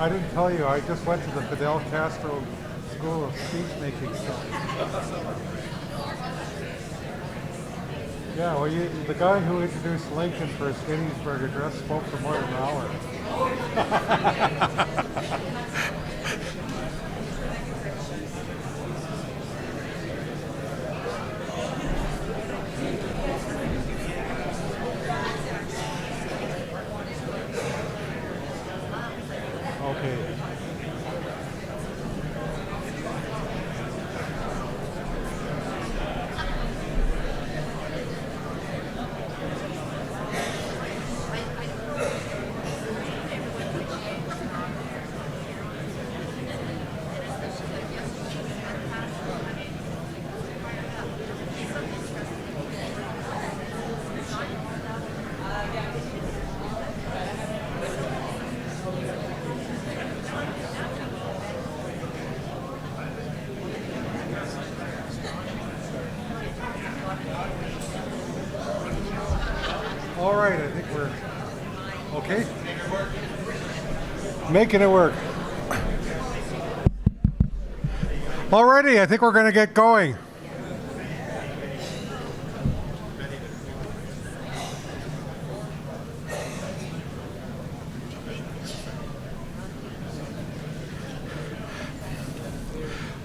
I didn't tell you, I just went to the Fidel Castro School of Speech Making stuff. Yeah, well, the guy who introduced Lincoln for his Gettysburg Address spoke for more than an hour. All right, I think we're okay. Making it work. Alrighty, I think we're going to get going.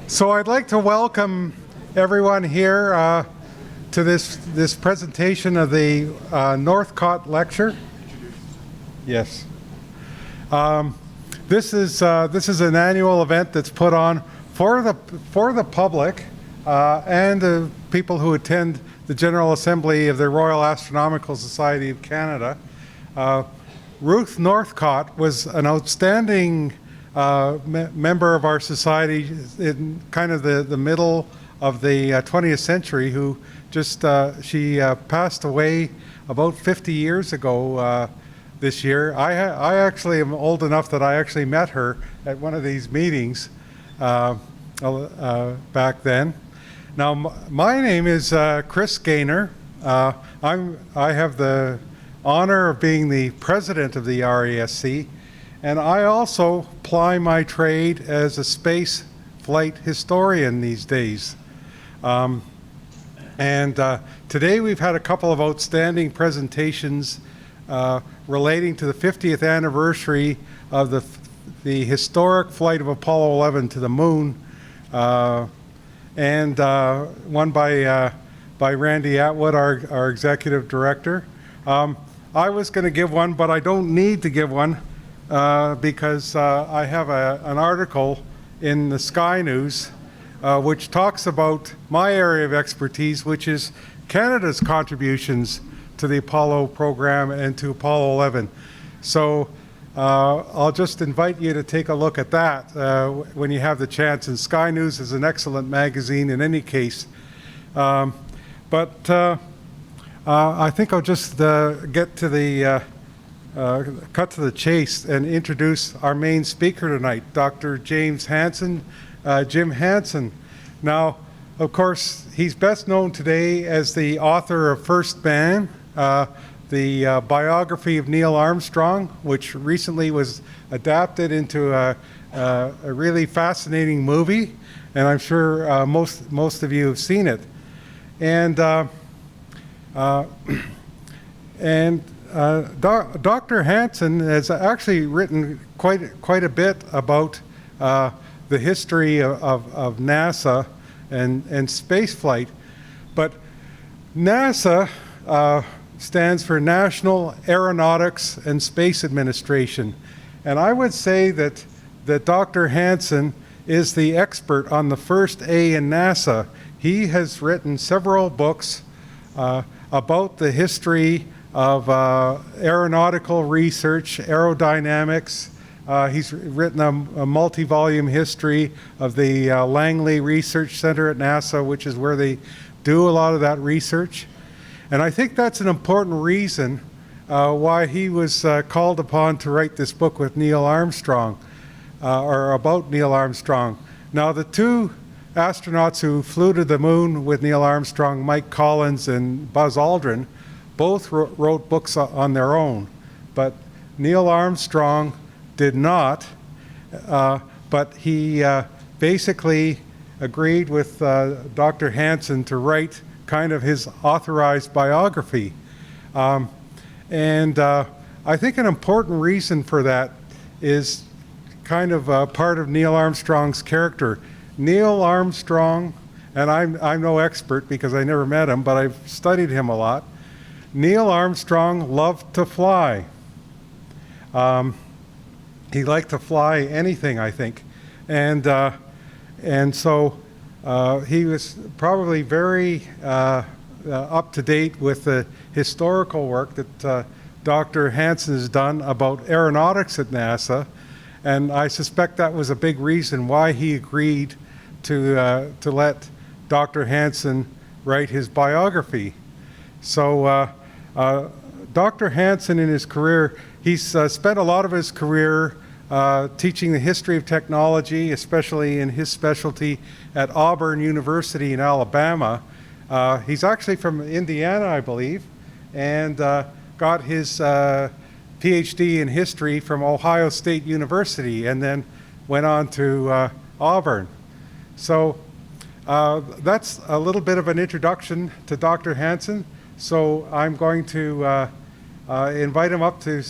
So I'd like to welcome everyone here to this presentation of the Northcott lecture. Yes. This is an annual event that's put on for the public and the people who attend the General Assembly of the Royal Astronomical Society of Canada. Ruth Northcott was an outstanding member of our society in kind of the middle of the 20th century, who just she passed away about 50 years ago this year. I actually am old enough that I actually met her at one of these meetings back then. Now, my name is Chris Gaynor. I have the honor of being the president of the RASC, and I also ply my trade as a space flight historian these days. Today we've had a couple of outstanding presentations relating to the 50th anniversary of the historic flight of Apollo 11 to the moon, and one by Randy Atwood, our executive director. I was going to give one, but I don't need to give one because I have an article in the Sky News which talks about my area of expertise, which is Canada's contributions to the Apollo program and to Apollo 11. So I'll just invite you to take a look at that when you have the chance. And Sky News is an excellent magazine in any case. I think I'll just get to the cut to the chase and introduce our main speaker tonight, Dr. James Hansen, Jim Hansen. Now, of course, he's best known today as the author of First Man, the biography of Neil Armstrong, which recently was adapted into a really fascinating movie, and I'm sure most of you have seen it. And Dr. Hansen has actually written quite a bit about the history of NASA and space flight, but NASA stands for National Aeronautics and Space Administration, and I would say that Dr. Hansen is the expert on the first A in NASA. He has written several books about the history of aeronautical research, aerodynamics. He's written a multi-volume history of the Langley Research Center at NASA, which is where they do a lot of that research. And I think that's an important reason why he was called upon to write this book with Neil Armstrong, or about Neil Armstrong. Now, the two astronauts who flew to the moon with Neil Armstrong, Mike Collins and Buzz Aldrin, both wrote books on their own. But Neil Armstrong did not, but he basically agreed with Dr. Hansen to write kind of his authorized biography. I think an important reason for that is kind of part of Neil Armstrong's character. Neil Armstrong, and I'm no expert because I never met him, but I've studied him a lot. Neil Armstrong loved to fly. He liked to fly anything, I think. And so he was probably very up to date with the historical work that Dr. Hansen has done about aeronautics at NASA. And I suspect that was a big reason why he agreed to let Dr. Hansen write his biography. So Dr. Hansen in his career, he's spent a lot of his career teaching the history of technology, especially in his specialty at Auburn University in Alabama. He's actually from Indiana, I believe, and got his PhD in history from Ohio State University and then went on to Auburn. So that's a little bit of an introduction to Dr. Hansen. So I'm going to invite him up to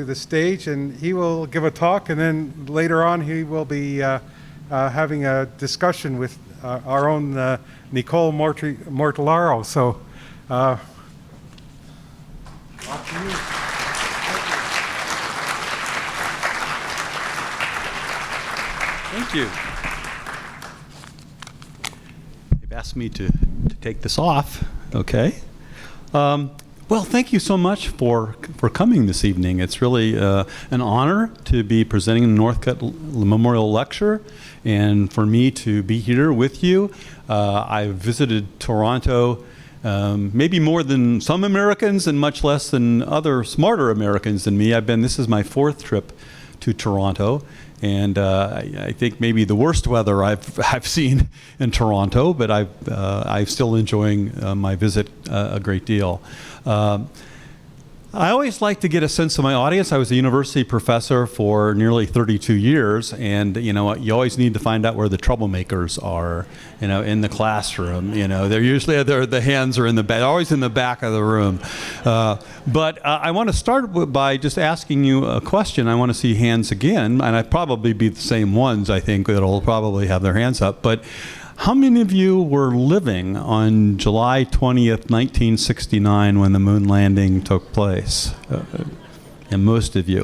the stage, and he will give a talk, and then later on he will be having a discussion with our own Nicole Mortellaro. So off to you. Thank you. They've asked me to take this off. Okay. Well, thank you so much for coming this evening. It's really an honor to be presenting the Northcott Memorial Lecture and for me to be here with you. I've visited Toronto maybe more than some Americans and much less than other smarter Americans than me. This is my fourth trip to Toronto. And I think maybe the worst weather I've seen in Toronto, but I'm still enjoying my visit a great deal. I always like to get a sense of my audience. I was a university professor for nearly 32 years, and you always need to find out where the troublemakers are, in the classroom. They're usually the hands are in the back, always in the back of the room. But I want to start by just asking you a question. I want to see hands again, and I'd probably be the same ones. I think that'll probably have their hands up, but. How many of you were living on July 20th, 1969 when the moon landing took place? And most of you,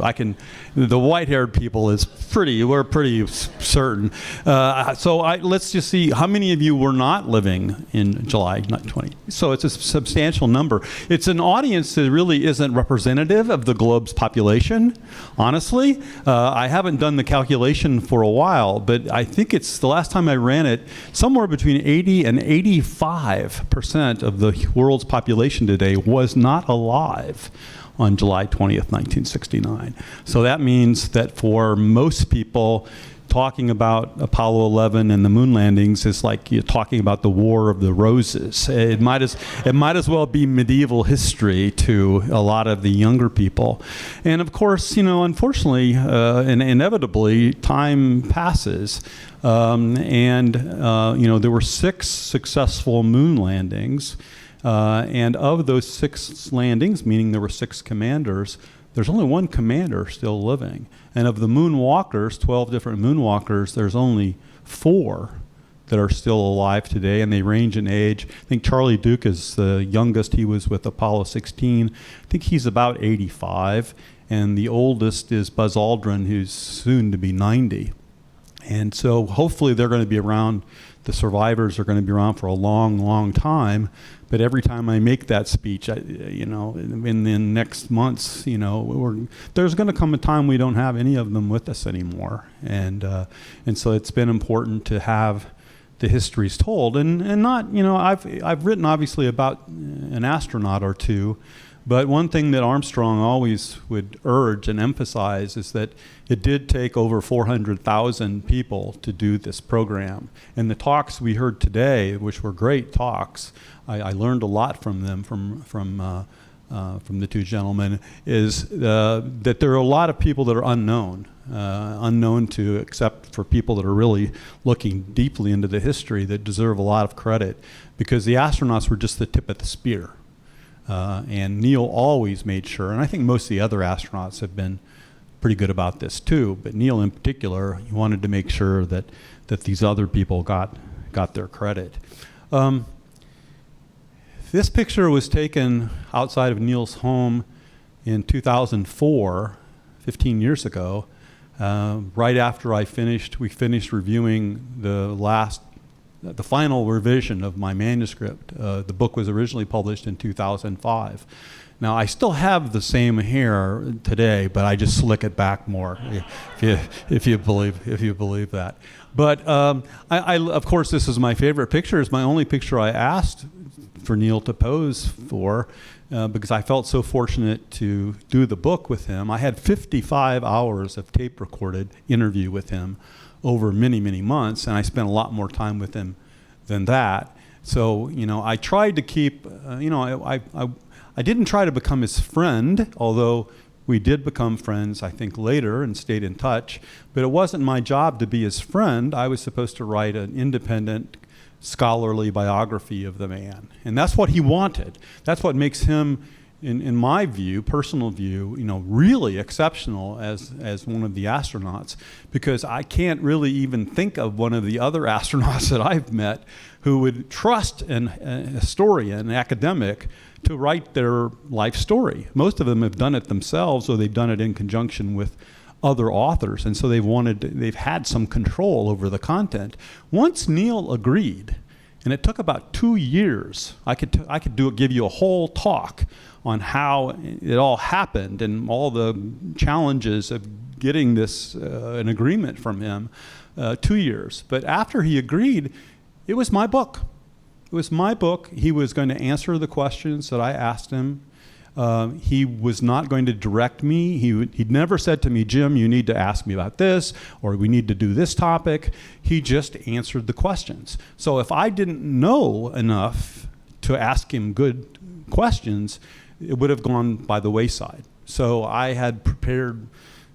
the white-haired people we're pretty certain. Let's just see, how many of you were not living in July 20? So it's a substantial number. It's an audience that really isn't representative of the globe's population, honestly. I haven't done the calculation for a while, but I think it's, the last time I ran it, somewhere between 80 and 85% of the world's population today was not alive on July 20th, 1969. So that means that for most people, talking about Apollo 11 and the moon landings is like you're talking about the War of the Roses. It might as well be medieval history to a lot of the younger people. And of course, unfortunately and inevitably, time passes. There were 6 successful moon landings. And of those 6 landings, meaning there were 6 commanders, there's only 1 commander still living. And of the moonwalkers, 12 different moonwalkers, there's only 4 that are still alive today, and they range in age. I think Charlie Duke is the youngest. He was with Apollo 16. I think he's about 85. And the oldest is Buzz Aldrin, who's soon to be 90. And so hopefully they're going to be around, the survivors are going to be around for a long, long time. But every time I make that speech, in the next months, there's going to come a time we don't have any of them with us anymore. And so it's been important to have the histories told. And not, I've written obviously about an astronaut or two, but one thing that Armstrong always would urge and emphasize is that it did take over 400,000 people to do this program. And the talks we heard today, which were great talks, I learned a lot from them, from the 2 gentlemen, is that there are a lot of people that are unknown to, except for people that are really looking deeply into the history, that deserve a lot of credit, because the astronauts were just the tip of the spear. And Neil always made sure, and I think most of the other astronauts have been pretty good about this too, but Neil in particular, he wanted to make sure that these other people got their credit. This picture was taken outside of Neil's home in 2004, 15 years ago, right after we finished reviewing the final revision of my manuscript. The book was originally published in 2005. Now, I still have the same hair today, but I just slick it back more, if you believe that. But I of course, this is my favorite picture. It's my only picture I asked for Neil to pose for, because I felt so fortunate to do the book with him. I had 55 hours of tape recorded interview with him over many, many months, and I spent a lot more time with him than that. So, I tried to keep, I didn't try to become his friend, although we did become friends, I think, later and stayed in touch. But it wasn't my job to be his friend. I was supposed to write an independent, scholarly biography of the man. And that's what he wanted. That's what makes him, in my view, personal view, really exceptional as one of the astronauts, because I can't really even think of one of the other astronauts that I've met who would trust a historian, an academic, to write their life story. Most of them have done it themselves, or they've done it in conjunction with other authors, and so they've had some control over the content. Once Neil agreed, and it took about 2 years, I could give you a whole talk on how it all happened and all the challenges of getting this an agreement from him. 2 years, but after he agreed, it was my book. It was my book. He was going to answer the questions that I asked him. He was not going to direct me. He'd never said to me, Jim, you need to ask me about this, or we need to do this topic. He just answered the questions. So if I didn't know enough to ask him good questions, it would have gone by the wayside. So I had prepared,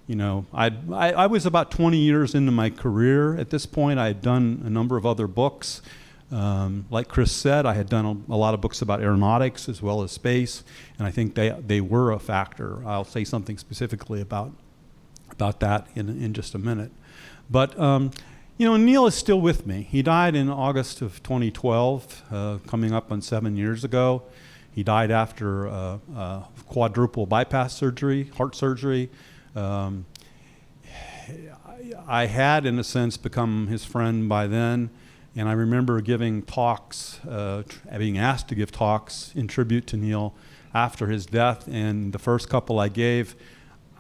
I was about 20 years into my career at this point. I had done a number of other books. Like Chris said, I had done a lot of books about aeronautics as well as space, and I think they were a factor. I'll say something specifically about that in just a minute. But Neil is still with me. He died in August of 2012, coming up on 7 years ago. He died after quadruple bypass surgery, heart surgery. I had, in a sense, become his friend by then, and I remember giving talks, being asked to give talks in tribute to Neil after his death, and the first couple I gave,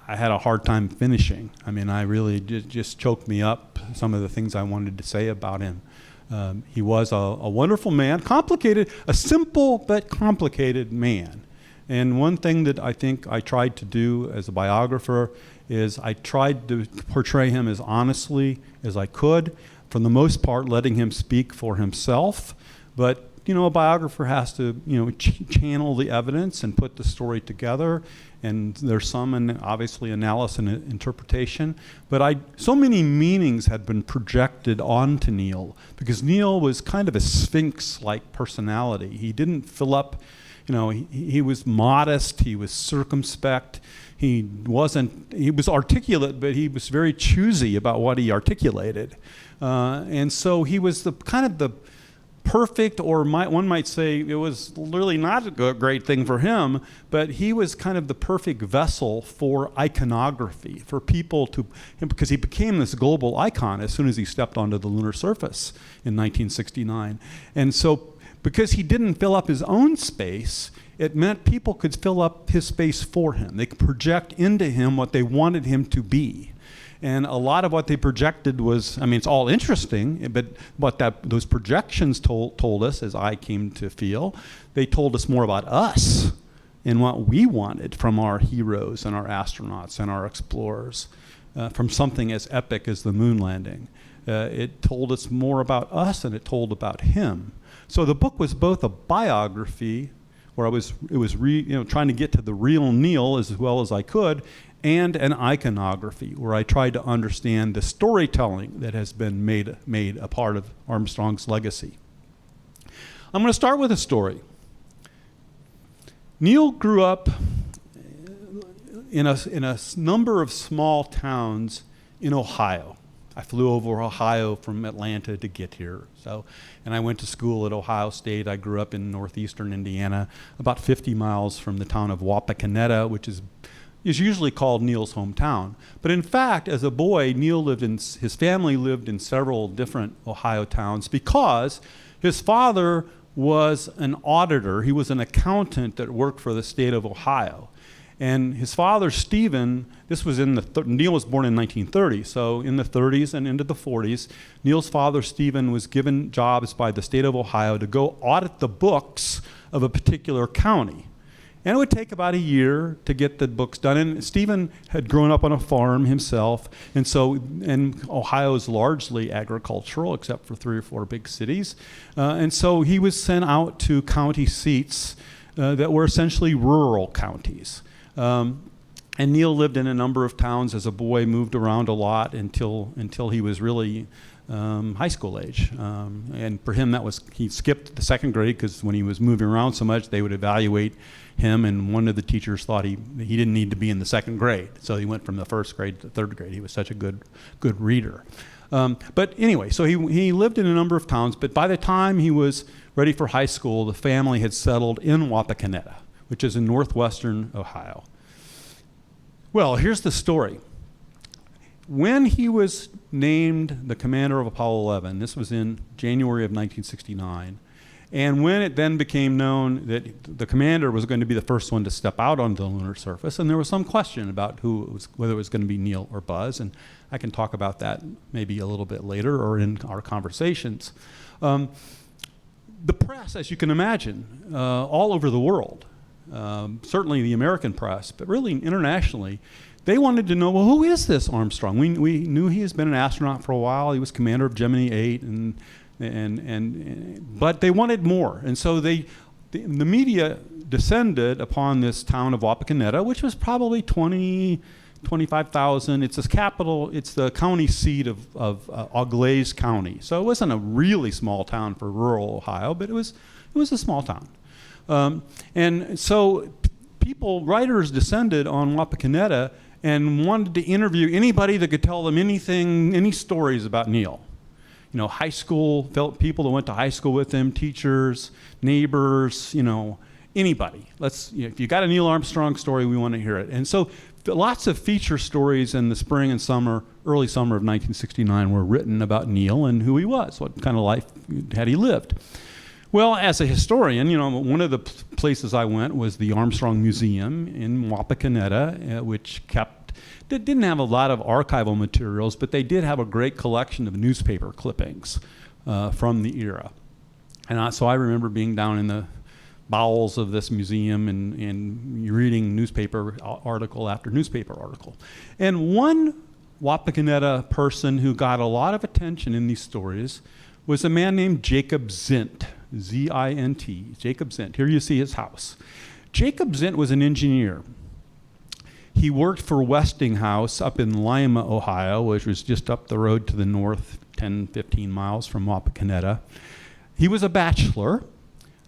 I had a hard time finishing. I mean, I really just choked me up, some of the things I wanted to say about him. He was a wonderful man, complicated, a simple but complicated man. And one thing that I think I tried to do as a biographer is I tried to portray him as honestly as I could, for the most part letting him speak for himself. But, you know, a biographer has to, you know, channel the evidence and put the story together. And there's some, obviously, analysis and interpretation. But so many meanings had been projected onto Neil, because Neil was kind of a sphinx-like personality. He didn't fill up. You know, he was modest, he was circumspect, he was articulate, but he was very choosy about what he articulated. And so he was the kind of the perfect, or one might say it was really not a great thing for him, but he was kind of the perfect vessel for iconography, for people to, because he became this global icon as soon as he stepped onto the lunar surface in 1969. And so, because he didn't fill up his own space, it meant people could fill up his space for him. They could project into him what they wanted him to be. And a lot of what they projected was, I mean, it's all interesting, but what those projections told us, as I came to feel, they told us more about us and what we wanted from our heroes and our astronauts and our explorers, from something as epic as the moon landing. It told us more about us than it told about him. So the book was both a biography, where it was trying to get to the real Neil as well as I could, and an iconography, where I tried to understand the storytelling that has been made a part of Armstrong's legacy. I'm going to start with a story. Neil grew up in a number of small towns in Ohio. I flew over Ohio from Atlanta to get here. And I went to school at Ohio State. I grew up in northeastern Indiana, about 50 miles from the town of Wapakoneta, which is usually called Neil's hometown. But in fact, as a boy, his family lived in several different Ohio towns, because his father was an auditor. He was an accountant that worked for the state of Ohio. And his father, Stephen, Neil was born in 1930, so in the 30s and into the 40s, Neil's father, Stephen, was given jobs by the state of Ohio to go audit the books of a particular county. And it would take about a year to get the books done. And Stephen had grown up on a farm himself, and Ohio is largely agricultural, except for 3 or 4 big cities. And so he was sent out to county seats that were essentially rural counties. And Neil lived in a number of towns as a boy, moved around a lot until he was really high school age. And for him, he skipped the second grade, because when he was moving around so much, they would evaluate him, and one of the teachers thought he didn't need to be in the second grade. So he went from the first grade to the third grade. He was such a good reader. But anyway, so he lived in a number of towns, but by the time he was ready for high school, the family had settled in Wapakoneta, which is in northwestern Ohio. Well, here's the story. When he was named the commander of Apollo 11, this was in January of 1969, and when it then became known that the commander was going to be the first one to step out onto the lunar surface, and there was some question about whether it was going to be Neil or Buzz, and I can talk about that maybe a little bit later or in our conversations. The press, as you can imagine, all over the world, certainly the American press, but really internationally, they wanted to know, well, who is this Armstrong? We knew he has been an astronaut for a while. He was commander of Gemini 8, but they wanted more. And so the media descended upon this town of Wapakoneta, which was probably 25,000. It's the capital, it's the county seat of Auglaize County. So it wasn't a really small town for rural Ohio, but it was a small town. And so writers descended on Wapakoneta and wanted to interview anybody that could tell them anything, any stories about Neil. You know, high school, people that went to high school with him, teachers, neighbors, anybody. If you got a Neil Armstrong story, we want to hear it. And so lots of feature stories in the spring and summer, early summer of 1969 were written about Neil and who he was, what kind of life had he lived. Well, as a historian, one of the places I went was the Armstrong Museum in Wapakoneta, which didn't have a lot of archival materials, but they did have a great collection of newspaper clippings from the era. And so I remember being down in the bowels of this museum and reading newspaper article after newspaper article. And one Wapakoneta person who got a lot of attention in these stories was a man named Jacob Zint, Z-I-N-T, Jacob Zint. Here you see his house. Jacob Zint was an engineer. He worked for Westinghouse up in Lima, Ohio, which was just up the road to the north, 10, 15 miles from Wapakoneta. He was a bachelor,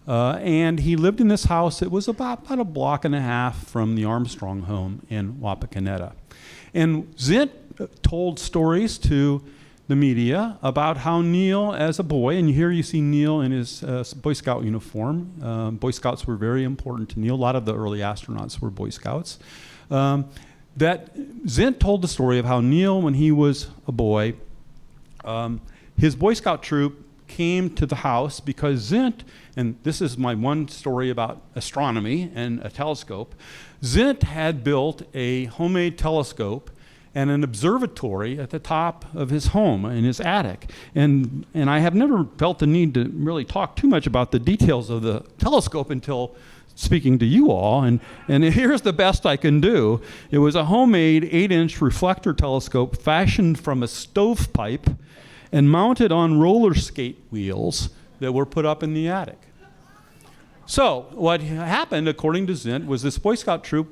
and he lived in this house. It was about a block and a half from the Armstrong home in Wapakoneta. And Zint told stories to the media about how Neil, as a boy, and here you see Neil in his Boy Scout uniform. Boy Scouts were very important to Neil. A lot of the early astronauts were Boy Scouts. That Zint told the story of how Neil, when he was a boy, his Boy Scout troop came to the house because Zint, and this is my one story about astronomy and a telescope, Zint had built a homemade telescope and an observatory at the top of his home in his attic. And I have never felt the need to really talk too much about the details of the telescope until speaking to you all, and here's the best I can do. It was a homemade 8-inch reflector telescope fashioned from a stovepipe and mounted on roller skate wheels that were put up in the attic. So what happened, according to Zint, was this Boy Scout troop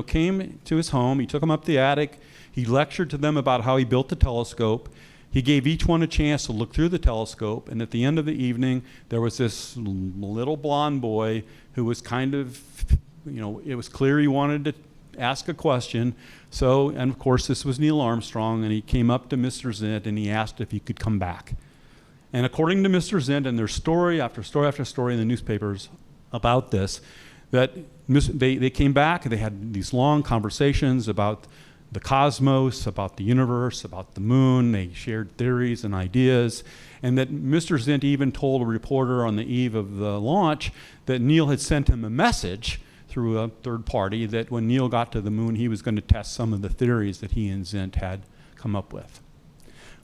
came to his home. He took them up the attic. He lectured to them about how he built the telescope. He gave each one a chance to look through the telescope, and at the end of the evening, there was this little blonde boy who was kind of, it was clear he wanted to ask a question. So, and of course, this was Neil Armstrong, and he came up to Mr. Zint, and he asked if he could come back. And according to Mr. Zint, and there's story after story after story in the newspapers about this, that they came back, and they had these long conversations about the cosmos, about the universe, about the moon. They shared theories and ideas, and that Mr. Zint even told a reporter on the eve of the launch that Neil had sent him a message through a third party that when Neil got to the moon, he was going to test some of the theories that he and Zint had come up with.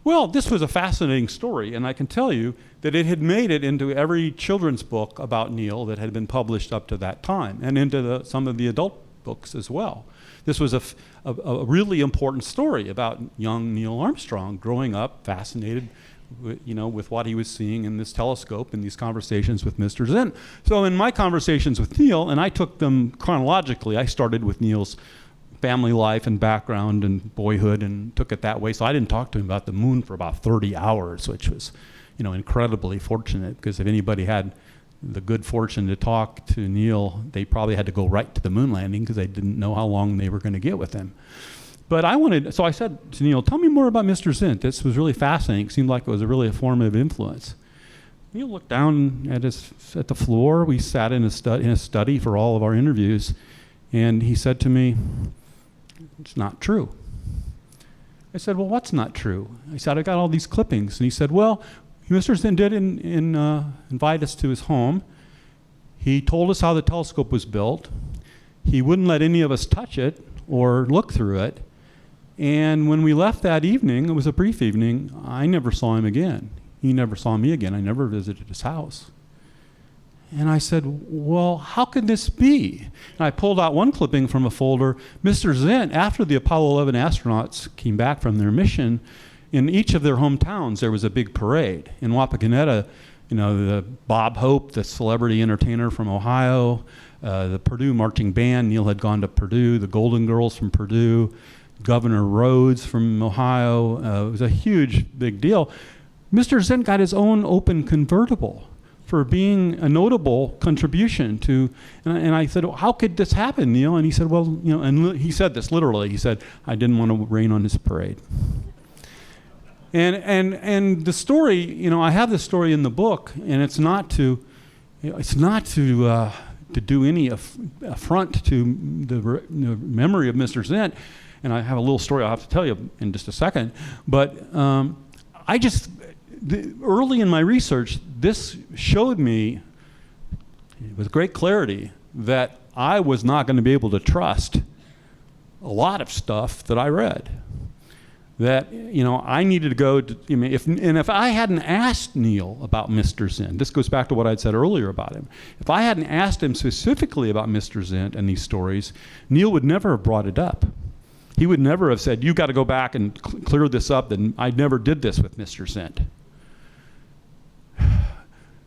Well, this was a fascinating story, and I can tell you that it had made it into every children's book about Neil that had been published up to that time, and into some of the adult books as well. This was a really important story about young Neil Armstrong growing up, fascinated with what he was seeing in this telescope and these conversations with Mr. Zint. So in my conversations with Neil, and I took them chronologically, I started with Neil's family life and background and boyhood and took it that way. So I didn't talk to him about the moon for about 30 hours, which was, incredibly fortunate, because if anybody had the good fortune to talk to Neil, they probably had to go right to the moon landing because they didn't know how long they were going to get with him. But so I said to Neil, tell me more about Mr. Zint. This was really fascinating. It seemed like it was a formative influence. Neil looked down at the floor. We sat in a study for all of our interviews, and he said to me, "It's not true." I said, "Well, what's not true?" I said, "I got all these clippings." And he said, "Well, Mr. Zint did invite us to his home. He told us how the telescope was built. He wouldn't let any of us touch it or look through it. And when we left that evening, it was a brief evening, I never saw him again. He never saw me again. I never visited his house." And I said, "Well, how could this be?" And I pulled out one clipping from a folder. Mr. Zint, after the Apollo 11 astronauts came back from their mission, in each of their hometowns, there was a big parade. In Wapakoneta, the Bob Hope, the celebrity entertainer from Ohio, the Purdue marching band, Neil had gone to Purdue, the Golden Girls from Purdue, Governor Rhodes from Ohio. It was a huge, big deal. Mr. Zint got his own open convertible for being a notable contribution to, and I said, "Well, how could this happen, Neil?" And he said, "Well, and he said this literally, he said, "I didn't want to rain on his parade." And the story, I have this story in the book, and it's not to to do any affront to the memory of Mr. Zint. And I have a little story I'll have to tell you in just a second. But early in my research, this showed me with great clarity that I was not going to be able to trust a lot of stuff that I read. That, I needed to go to, if I hadn't asked Neil about Mr. Zint, this goes back to what I'd said earlier about him. If I hadn't asked him specifically about Mr. Zint and these stories, Neil would never have brought it up. He would never have said, you got to go back and clear this up, and I never did this with Mr. Zint.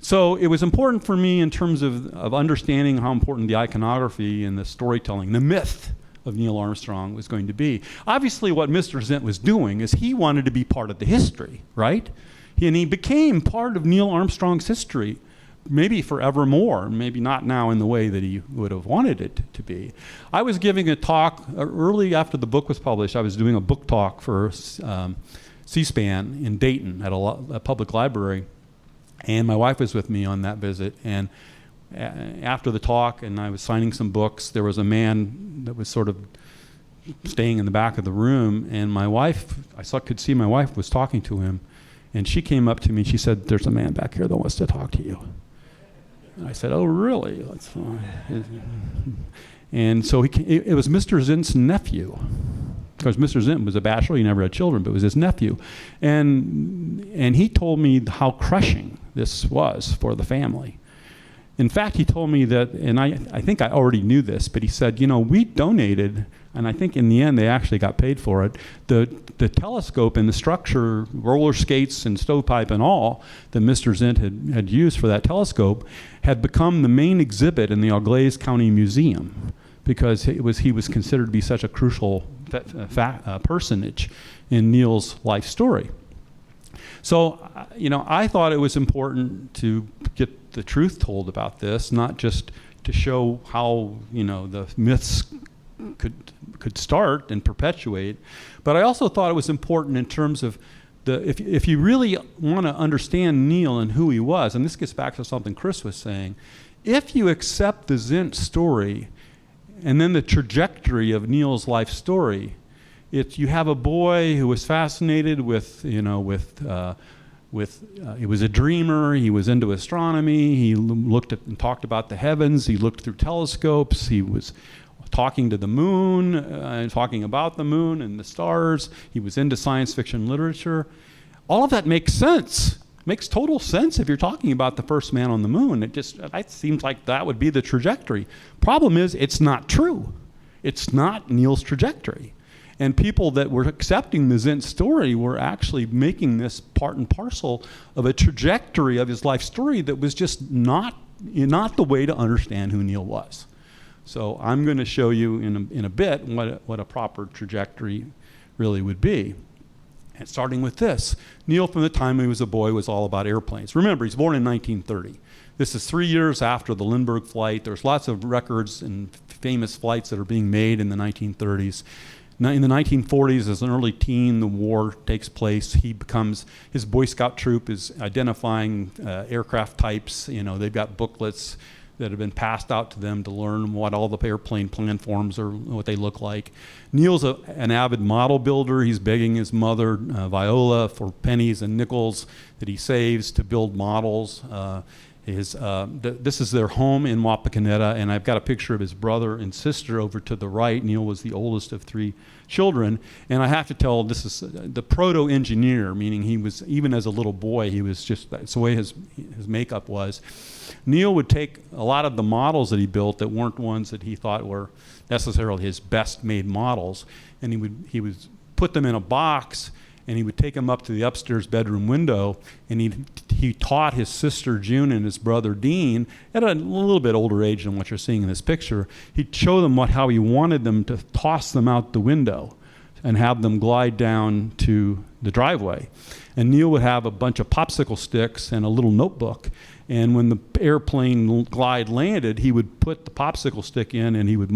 So it was important for me in terms of understanding how important the iconography and the storytelling, the myth of Neil Armstrong was going to be. Obviously what Mr. Zint was doing is he wanted to be part of the history, right? And he became part of Neil Armstrong's history, maybe forevermore, maybe not now in the way that he would have wanted it to be. I was giving a talk early after the book was published. I was doing a book talk for C-SPAN in Dayton at a public library, and my wife was with me on that visit. And after the talk, and I was signing some books, there was a man that was sort of staying in the back of the room, and my wife, could see my wife was talking to him, and she came up to me and she said, "There's a man back here that wants to talk to you." And I said, "Oh, really? That's fine." And so it was Mr. Zint's nephew. Of course, Mr. Zint was a bachelor, he never had children, but it was his nephew. And he told me how crushing this was for the family. In fact, he told me that, and I think I already knew this, but he said, we donated, and I think in the end they actually got paid for it, the telescope and the structure, roller skates and stovepipe and all, that Mr. Zint had used for that telescope had become the main exhibit in the Auglaize County Museum, because he was considered to be such a crucial personage in Neil's life story. So, I thought it was important to get the truth told about this, not just to show how, the myths could start and perpetuate, but I also thought it was important in terms of if you really want to understand Neil and who he was, and this gets back to something Chris was saying, if you accept the Zint story and then the trajectory of Neil's life story, you have a boy who was fascinated he was a dreamer, he was into astronomy, he looked at and talked about the heavens, he looked through telescopes, he was talking to the moon, and talking about the moon and the stars, he was into science fiction literature. All of that makes sense. Makes total sense if you're talking about the first man on the moon. It seems like that would be the trajectory. Problem is, it's not true. It's not Neil's trajectory. And people that were accepting the Zint story were actually making this part and parcel of a trajectory of his life story that was just not the way to understand who Neil was. So I'm going to show you in a bit what a proper trajectory really would be. And starting with this, Neil from the time he was a boy was all about airplanes. Remember, he's born in 1930. This is 3 years after the Lindbergh flight. There's lots of records and famous flights that are being made in the 1930s. Now, in the 1940s, as an early teen, the war takes place. His Boy Scout troop is identifying aircraft types. They've got booklets that have been passed out to them to learn what all the airplane platforms are, what they look like. Neil's an avid model builder. He's begging his mother, Viola, for pennies and nickels that he saves to build models. This is their home in Wapakoneta, and I've got a picture of his brother and sister over to the right. Neil was the oldest of 3 children, and I have to tell, this is the proto-engineer, meaning he was, even as a little boy, he was just, that's the way his makeup was. Neil would take a lot of the models that he built that weren't ones that he thought were necessarily his best made models, and he would put them in a box, and he would take them up to the upstairs bedroom window, and he taught his sister June and his brother Dean, at a little bit older age than what you're seeing in this picture, he'd show them how he wanted them to toss them out the window and have them glide down to the driveway. And Neil would have a bunch of popsicle sticks and a little notebook, And when the airplane glide landed, he would put the popsicle stick in, and he would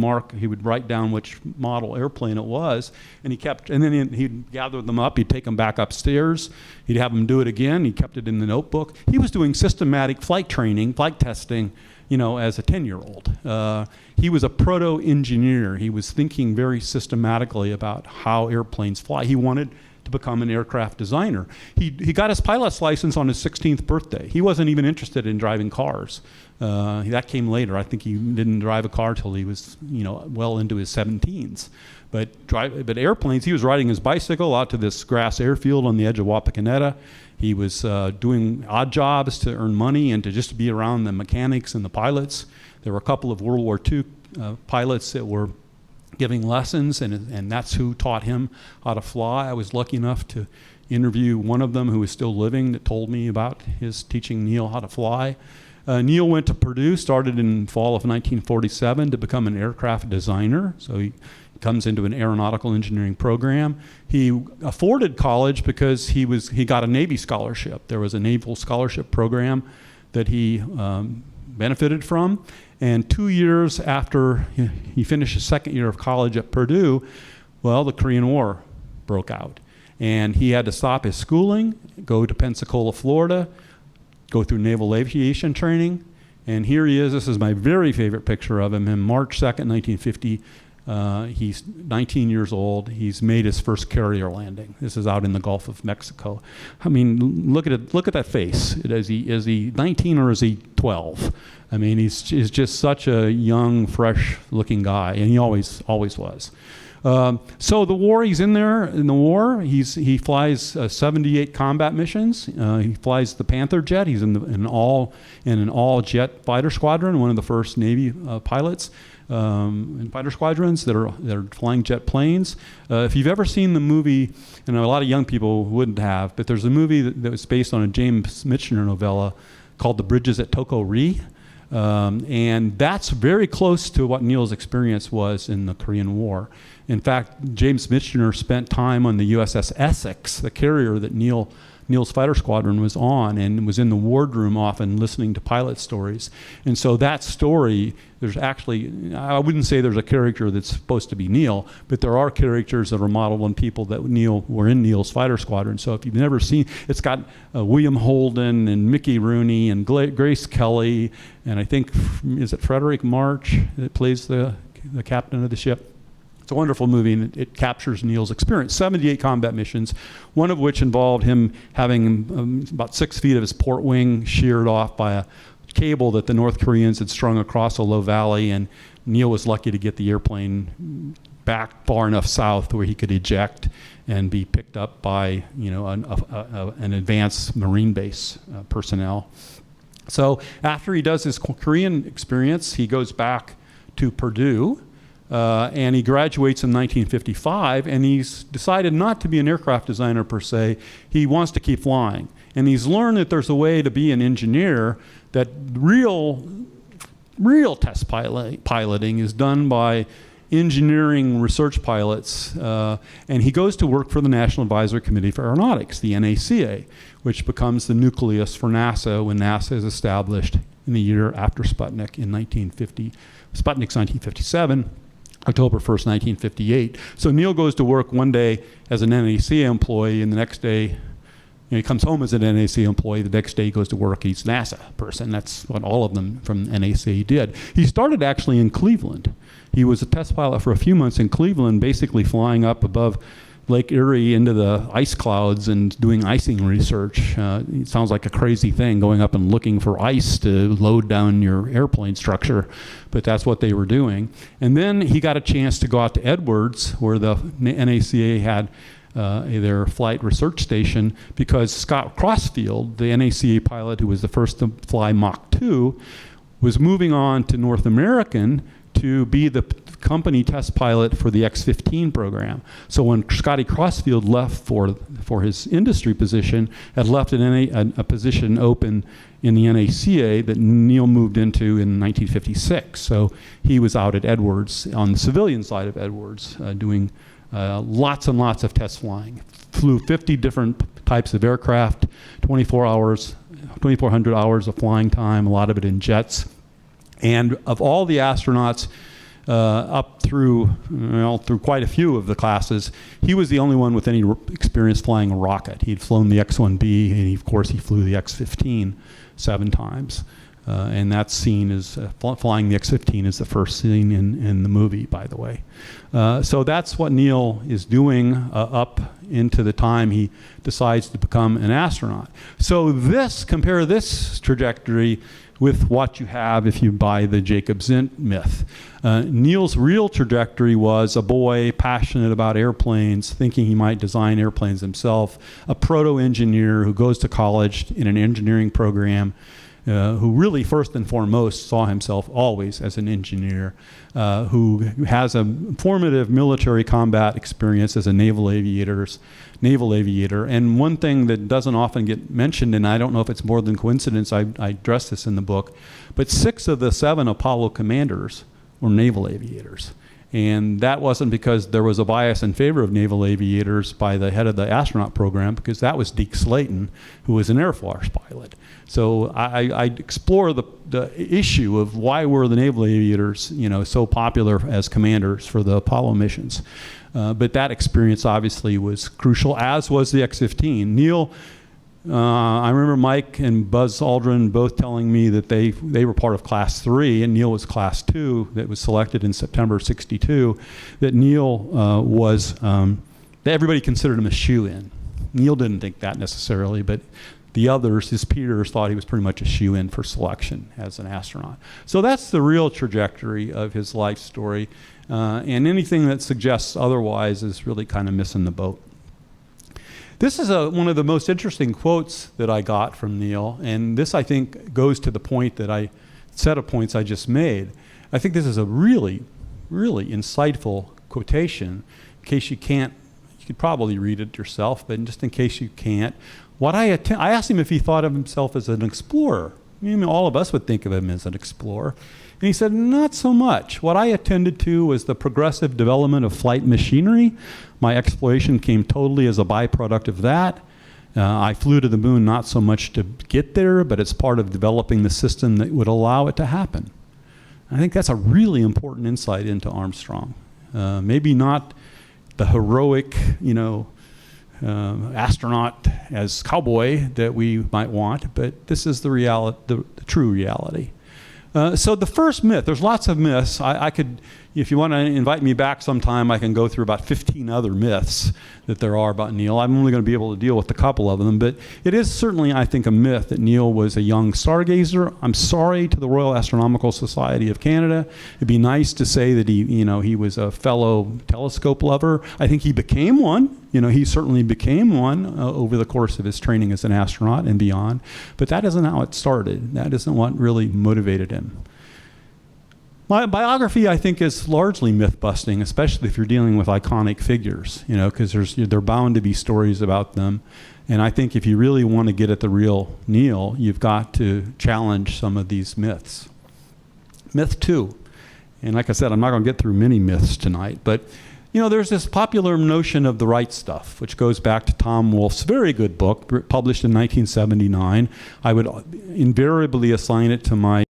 write down which model airplane it was, and then he'd gather them up, he'd take them back upstairs, he'd have them do it again, he kept it in the notebook. He was doing systematic flight training, flight testing, as a 10-year-old. He was a proto-engineer. He was thinking very systematically about how airplanes fly. He wanted to become an aircraft designer. He got his pilot's license on his 16th birthday. He wasn't even interested in driving cars. That came later. I think he didn't drive a car till he was, well into his 17s. But airplanes, he was riding his bicycle out to this grass airfield on the edge of Wapakoneta. He was doing odd jobs to earn money and to just be around the mechanics and the pilots. There were a couple of World War II pilots that were giving lessons, and that's who taught him how to fly. I was lucky enough to interview one of them who is still living that told me about his teaching Neil how to fly. Neil went to Purdue, started in fall of 1947 to become an aircraft designer. So he comes into an aeronautical engineering program. He afforded college because he got a Navy scholarship. There was a naval scholarship program that he benefited from. And 2 years after he finished his second year of college at Purdue, well, the Korean War broke out. And he had to stop his schooling, go to Pensacola, Florida, go through naval aviation training. And here he is. This is my very favorite picture of him. On March 2nd, 1950, he's 19 years old. He's made his first carrier landing. This is out in the Gulf of Mexico. I mean, look at it. Look at that face. Is he 19 or is he 12? I mean, he's just such a young, fresh-looking guy, and he always was. So the war, he's in there in the war. He flies 78 combat missions. He flies the Panther jet. He's in an all-jet fighter squadron, one of the first Navy pilots in fighter squadrons that are flying jet planes. If you've ever seen the movie, and a lot of young people wouldn't have, but there's a movie that was based on a James Michener novella called The Bridges at Toko-Ri. And that's very close to what Neil's experience was in the Korean War. In fact, James Michener spent time on the USS Essex, the carrier that Neil's fighter squadron was on, and was in the wardroom often listening to pilot stories. And so that story, there's actually, I wouldn't say there's a character that's supposed to be Neil, but there are characters that are modeled on people that were in Neil's fighter squadron. So if you've never seen, it's got William Holden and Mickey Rooney and Grace Kelly, and I think, is it Frederick March that plays the captain of the ship? It's a wonderful movie, and it captures Neil's experience. 78 combat missions, one of which involved him having about 6 feet of his port wing sheared off by a cable that the North Koreans had strung across a low valley, and Neil was lucky to get the airplane back far enough south where he could eject and be picked up by an advanced Marine base personnel. So after he does his Korean experience, he goes back to Purdue. And he graduates in 1955, and he's decided not to be an aircraft designer per se. He wants to keep flying. And he's learned that there's a way to be an engineer, that real test piloting is done by engineering research pilots. And he goes to work for the National Advisory Committee for Aeronautics, the NACA, which becomes the nucleus for NASA when NASA is established in the year after Sputnik in 1950. Sputnik's 1957. October 1st, 1958. So Neil goes to work one day as an NACA employee, and the next day, he comes home as an NACA employee. The next day he goes to work, he's a NASA person. That's what all of them from NACA did. He started actually in Cleveland. He was a test pilot for a few months in Cleveland, basically flying up above Lake Erie into the ice clouds and doing icing research. It sounds like a crazy thing, going up and looking for ice to load down your airplane structure, but that's what they were doing. And then he got a chance to go out to Edwards, where the NACA had their flight research station, because Scott Crossfield, the NACA pilot who was the first to fly Mach 2, was moving on to North American to be the company test pilot for the X-15 program. So when Scotty Crossfield left for his industry position, had left a position open in the NACA that Neil moved into in 1956. So he was out at Edwards, on the civilian side of Edwards, doing lots and lots of test flying. Flew 50 different types of aircraft, 24 hours 2,400 hours of flying time, a lot of it in jets. And of all the astronauts up through quite a few of the classes, he was the only one with any experience flying a rocket. He'd flown the X-1B, and of course he flew the X-15 7 times. And that scene is, flying the X-15 is the first scene in the movie, by the way. So that's what Neil is doing up into the time he decides to become an astronaut. So compare this trajectory with what you have if you buy the Jacob Zint myth. Neil's real trajectory was a boy passionate about airplanes, thinking he might design airplanes himself, a proto-engineer who goes to college in an engineering program, who really first and foremost saw himself always as an engineer, who has a formative military combat experience as a naval aviator. And one thing that doesn't often get mentioned, and I don't know if it's more than coincidence, I address this in the book, but 6 of the 7 Apollo commanders were naval aviators. And that wasn't because there was a bias in favor of naval aviators by the head of the astronaut program, because that was Deke Slayton, who was an Air Force pilot. So I explore the issue of why were the naval aviators, so popular as commanders for the Apollo missions. But that experience obviously was crucial, as was the X-15. Neil, I remember Mike and Buzz Aldrin both telling me that they were part of Class 3, and Neil was Class 2 that was selected in September of '62, that Neil that everybody considered him a shoo-in. Neil didn't think that necessarily, but the others, his peers, thought he was pretty much a shoo-in for selection as an astronaut. So that's the real trajectory of his life story, and anything that suggests otherwise is really kind of missing the boat. This is one of the most interesting quotes that I got from Neil, and this, I think, goes to the set of points I just made. I think this is a really, really insightful quotation. In case you can't, you could probably read it yourself, but just in case you can't, I asked him if he thought of himself as an explorer. I mean, all of us would think of him as an explorer. And he said, not so much. What I attended to was the progressive development of flight machinery. My exploration came totally as a byproduct of that. I flew to the moon not so much to get there, but it's part of developing the system that would allow it to happen. I think that's a really important insight into Armstrong. Maybe not the heroic, astronaut as cowboy that we might want, but this is the true reality. So the first myth, there's lots of myths. I could, if you want to invite me back sometime, I can go through about 15 other myths that there are about Neil. I'm only going to be able to deal with a couple of them, but it is certainly, I think, a myth that Neil was a young stargazer. I'm sorry to the Royal Astronomical Society of Canada. It'd be nice to say that he was a fellow telescope lover. I think he became one. He certainly became one over the course of his training as an astronaut and beyond. But that isn't how it started. That isn't what really motivated him. My biography, I think, is largely myth-busting, especially if you're dealing with iconic figures, because there are bound to be stories about them. And I think if you really want to get at the real Neil, you've got to challenge some of these myths. Myth 2, and like I said, I'm not going to get through many myths tonight, but there's this popular notion of the right stuff, which goes back to Tom Wolfe's very good book, published in 1979. I would invariably assign it to my